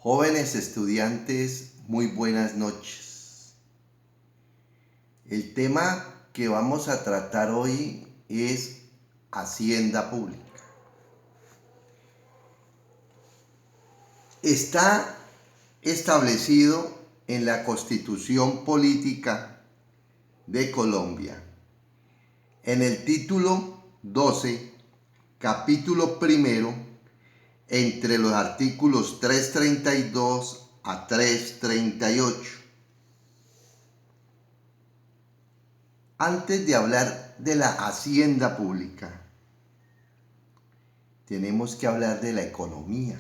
Jóvenes estudiantes, muy buenas noches. El tema que vamos a tratar hoy es Hacienda Pública. Está establecido en la Constitución Política de Colombia, en el título 12, capítulo primero, entre los artículos 332 a 338. Antes de hablar de la hacienda pública, tenemos que hablar de la economía.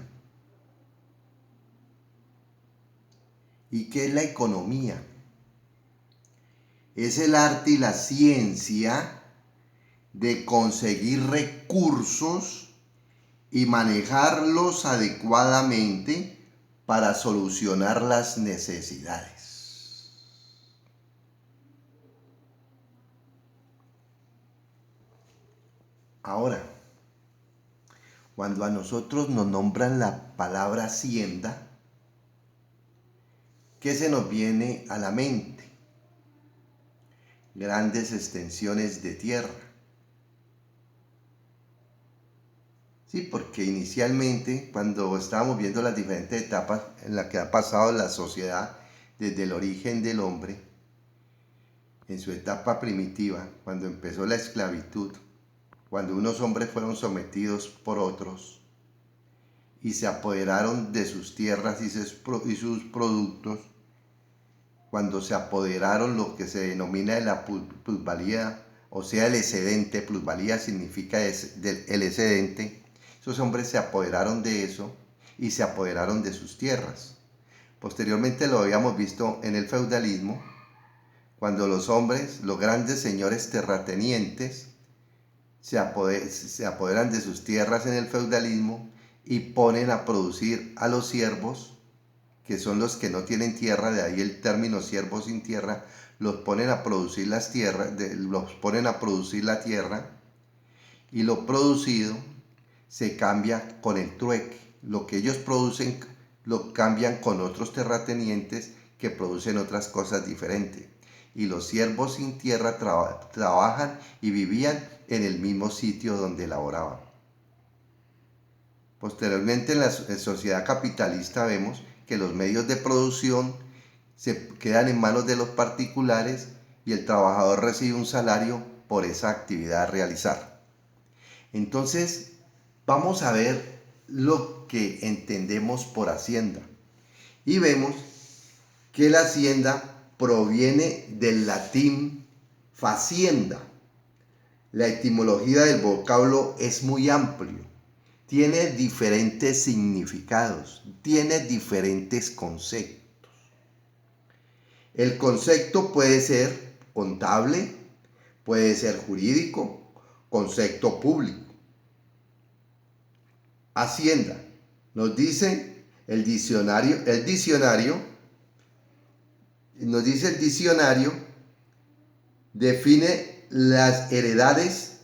¿Y qué es la economía? Es el arte y la ciencia de conseguir recursos y manejarlos adecuadamente para solucionar las necesidades. Ahora, cuando a nosotros nos nombran la palabra hacienda, ¿qué se nos viene a la mente? Grandes extensiones de tierra. Sí, porque inicialmente, cuando estábamos viendo las diferentes etapas en las que ha pasado la sociedad desde el origen del hombre, en su etapa primitiva, cuando empezó la esclavitud, cuando unos hombres fueron sometidos por otros y se apoderaron de sus tierras y sus productos, cuando se apoderaron lo que se denomina de la plusvalía, o sea, el excedente. Plusvalía significa el excedente. Esos hombres se apoderaron de eso y se apoderaron de sus tierras. Posteriormente lo habíamos visto en el feudalismo, cuando los hombres, los grandes señores terratenientes, se apoderan de sus tierras en el feudalismo y ponen a producir a los siervos, que son los que no tienen tierra, de ahí el término siervo sin tierra. Los ponen a producir la tierra, y lo producido se cambia con el trueque. Lo que ellos producen lo cambian con otros terratenientes que producen otras cosas diferentes. Y los siervos sin tierra trabajan y vivían en el mismo sitio donde laboraban. Posteriormente, en la sociedad capitalista vemos que los medios de producción se quedan en manos de los particulares y el trabajador recibe un salario por esa actividad a realizar. Entonces, vamos a ver lo que entendemos por hacienda. Y vemos que la hacienda proviene del latín facienda. La etimología del vocablo es muy amplio. Tiene diferentes significados, tiene diferentes conceptos. El concepto puede ser contable, puede ser jurídico, concepto público. Hacienda, nos dice el diccionario, define las heredades,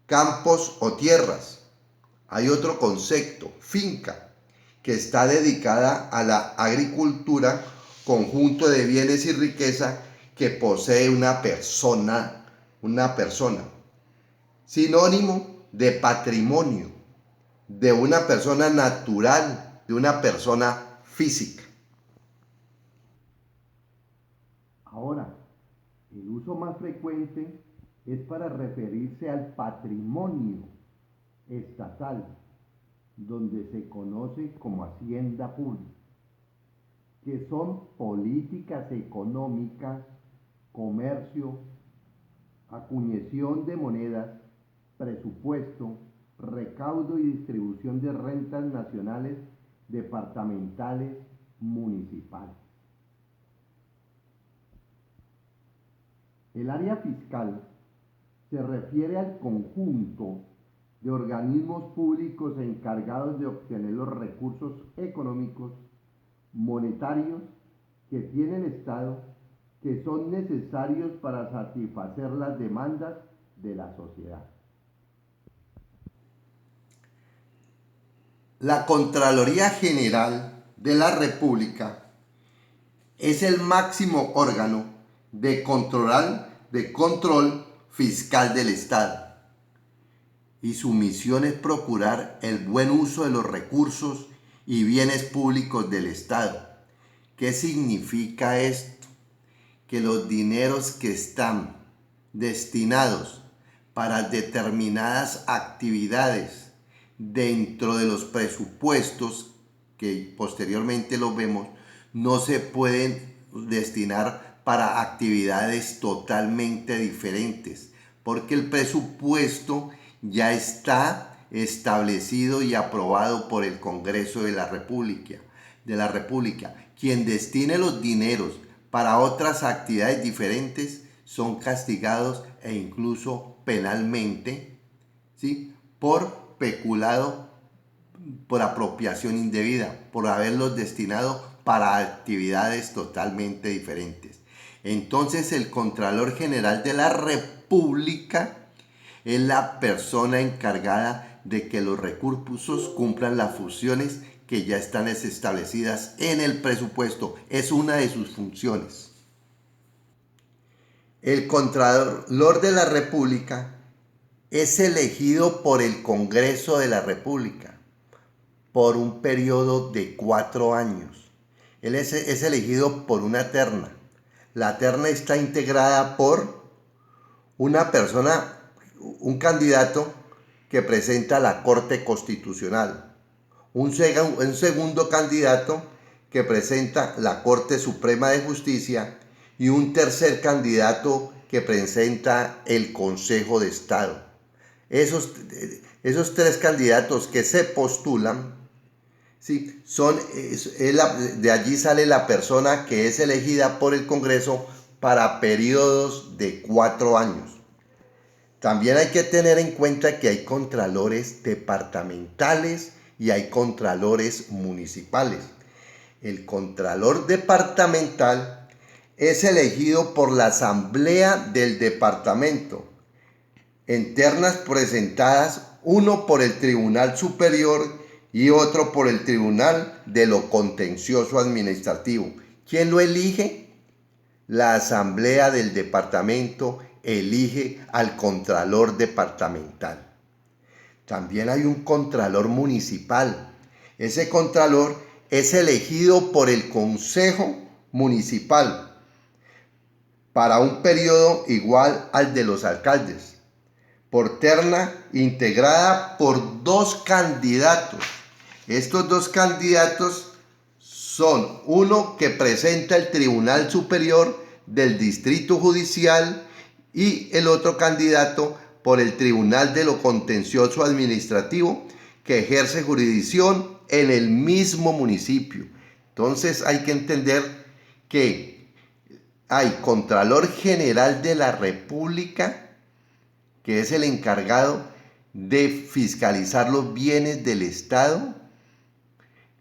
campos o tierras. Hay otro concepto, finca, que está dedicada a la agricultura, conjunto de bienes y riqueza que posee una persona. Sinónimo de patrimonio, de una persona natural, de una persona física. Ahora, el uso más frecuente es para referirse al patrimonio estatal, donde se conoce como hacienda pública, que son políticas económicas, comercio, acuñación de monedas, presupuesto, recaudo y distribución de rentas nacionales, departamentales, municipales. El área fiscal se refiere al conjunto de organismos públicos encargados de obtener los recursos económicos, monetarios que tiene el Estado, que son necesarios para satisfacer las demandas de la sociedad. La Contraloría General de la República es el máximo órgano de control fiscal del Estado y su misión es procurar el buen uso de los recursos y bienes públicos del Estado. ¿Qué significa esto? Que los dineros que están destinados para determinadas actividades dentro de los presupuestos, que posteriormente los vemos, no se pueden destinar para actividades totalmente diferentes, porque el presupuesto ya está establecido y aprobado por el Congreso de la República. Quien destine los dineros para otras actividades diferentes son castigados e incluso penalmente, ¿sí?, por peculado, por apropiación indebida, por haberlos destinado para actividades totalmente diferentes. Entonces el Contralor General de la República es la persona encargada de que los recursos cumplan las funciones que ya están establecidas en el presupuesto. Es una de sus funciones. El Contralor de la República es elegido por el Congreso de la República por un periodo de 4 años. Él es elegido por una terna. La terna está integrada por una persona, un candidato que presenta a la Corte Constitucional, un segundo candidato que presenta la Corte Suprema de Justicia y un tercer candidato que presenta el Consejo de Estado. Esos 3 candidatos que se postulan, ¿sí?, de allí sale la persona que es elegida por el Congreso para periodos de 4 años. También hay que tener en cuenta que hay contralores departamentales y hay contralores municipales. El contralor departamental es elegido por la asamblea del departamento en ternas presentadas, uno por el Tribunal Superior y otro por el Tribunal de lo Contencioso Administrativo. ¿Quién lo elige? La asamblea del departamento elige al contralor departamental. También hay un contralor municipal. Ese contralor es elegido por el Consejo Municipal para un periodo igual al de los alcaldes, por terna integrada por 2 candidatos. Estos 2 candidatos son uno que presenta el Tribunal Superior del Distrito Judicial y el otro candidato por el Tribunal de lo Contencioso Administrativo, que ejerce jurisdicción en el mismo municipio. Entonces hay que entender que hay Contralor General de la República, que es el encargado de fiscalizar los bienes del Estado,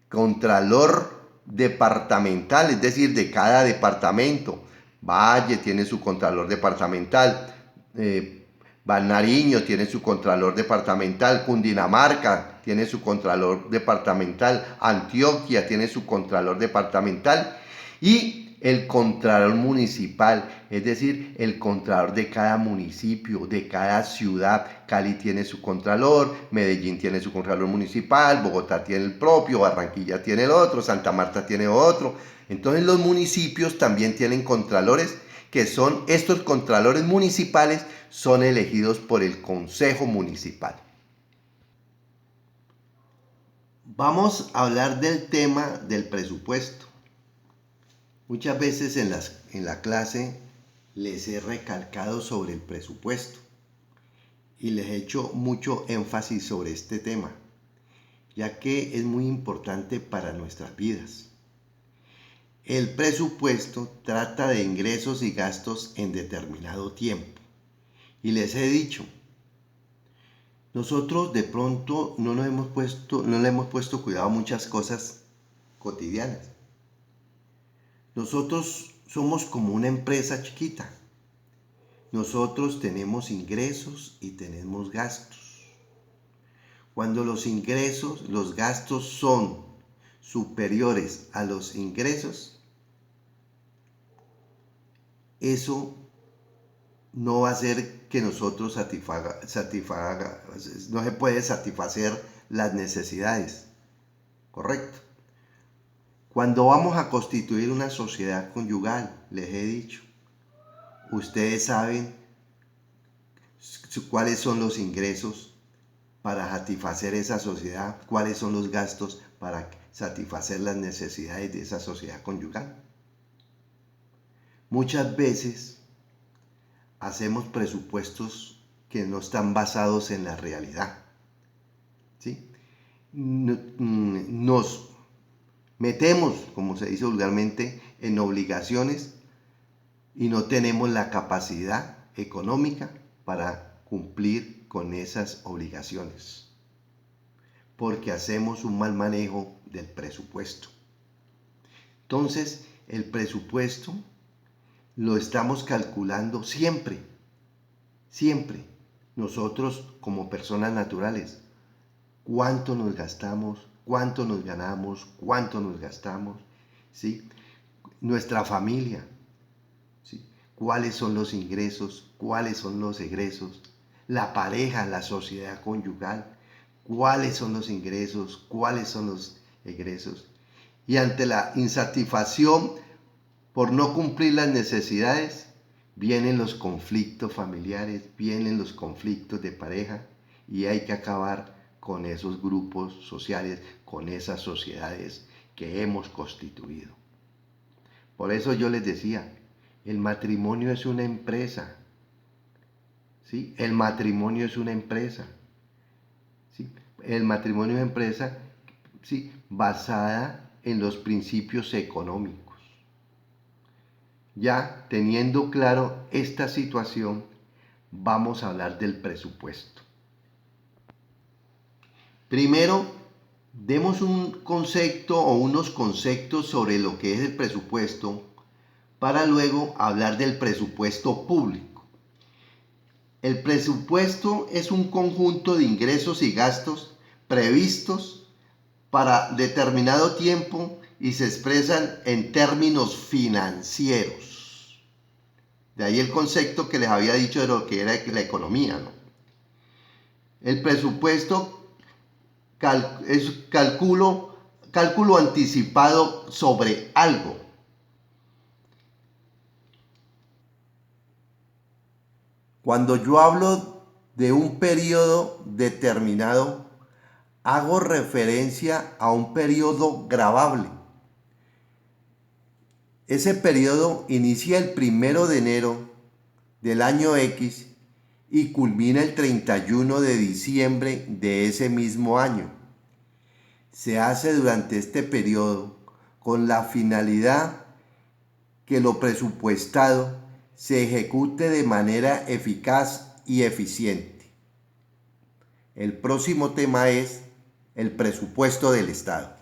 Contralor departamental, es decir, de cada departamento. Valle tiene su Contralor departamental, Nariño tiene su Contralor departamental, Cundinamarca tiene su Contralor departamental, Antioquia tiene su Contralor departamental y el Contralor municipal, es decir, el Contralor de cada municipio, de cada ciudad. Cali tiene su Contralor, Medellín tiene su Contralor municipal, Bogotá tiene el propio, Barranquilla tiene el otro, Santa Marta tiene otro. Entonces los municipios también tienen contralores, que son estos contralores municipales, son elegidos por el Consejo Municipal. Vamos a hablar del tema del presupuesto. Muchas veces en la clase les he recalcado sobre el presupuesto y les he hecho mucho énfasis sobre este tema, ya que es muy importante para nuestras vidas. El presupuesto trata de ingresos y gastos en determinado tiempo. Y les he dicho, nosotros de pronto no le hemos puesto cuidado a muchas cosas cotidianas. Nosotros somos como una empresa chiquita. Nosotros tenemos ingresos y tenemos gastos. Cuando los gastos son superiores a los ingresos, eso no va a hacer que nosotros no se puede satisfacer las necesidades, ¿correcto? Cuando vamos a constituir una sociedad conyugal, les he dicho, ustedes saben cuáles son los ingresos para satisfacer esa sociedad, cuáles son los gastos para satisfacer las necesidades de esa sociedad conyugal. Muchas veces hacemos presupuestos que no están basados en la realidad, ¿sí? Nos metemos, como se dice vulgarmente, en obligaciones y no tenemos la capacidad económica para cumplir con esas obligaciones, porque hacemos un mal manejo del presupuesto. Entonces, el presupuesto lo estamos calculando siempre, siempre. Nosotros como personas naturales, cuánto nos gastamos, cuánto nos ganamos, cuánto nos gastamos, ¿sí? Nuestra familia, ¿sí? Cuáles son los ingresos, cuáles son los egresos, la pareja, la sociedad conyugal, cuáles son los ingresos, cuáles son los egresos. Y ante la insatisfacción por no cumplir las necesidades, vienen los conflictos familiares, vienen los conflictos de pareja y hay que acabar con esos grupos sociales, con esas sociedades que hemos constituido. Por eso yo les decía, el matrimonio es una empresa, ¿sí? El matrimonio es una empresa, ¿sí? El matrimonio es una empresa, ¿sí?, basada en los principios económicos. Ya teniendo claro esta situación, vamos a hablar del presupuesto. Primero, demos un concepto o unos conceptos sobre lo que es el presupuesto para luego hablar del presupuesto público. El presupuesto es un conjunto de ingresos y gastos previstos para determinado tiempo y se expresan en términos financieros. De ahí el concepto que les había dicho de lo que era la economía, ¿no? El presupuesto es cálculo anticipado sobre algo. Cuando yo hablo de un periodo determinado, hago referencia a un periodo gravable. Ese periodo inicia el 1 de enero del año X y culmina el 31 de diciembre de ese mismo año. Se hace durante este periodo con la finalidad que lo presupuestado se ejecute de manera eficaz y eficiente. El próximo tema es el presupuesto del Estado.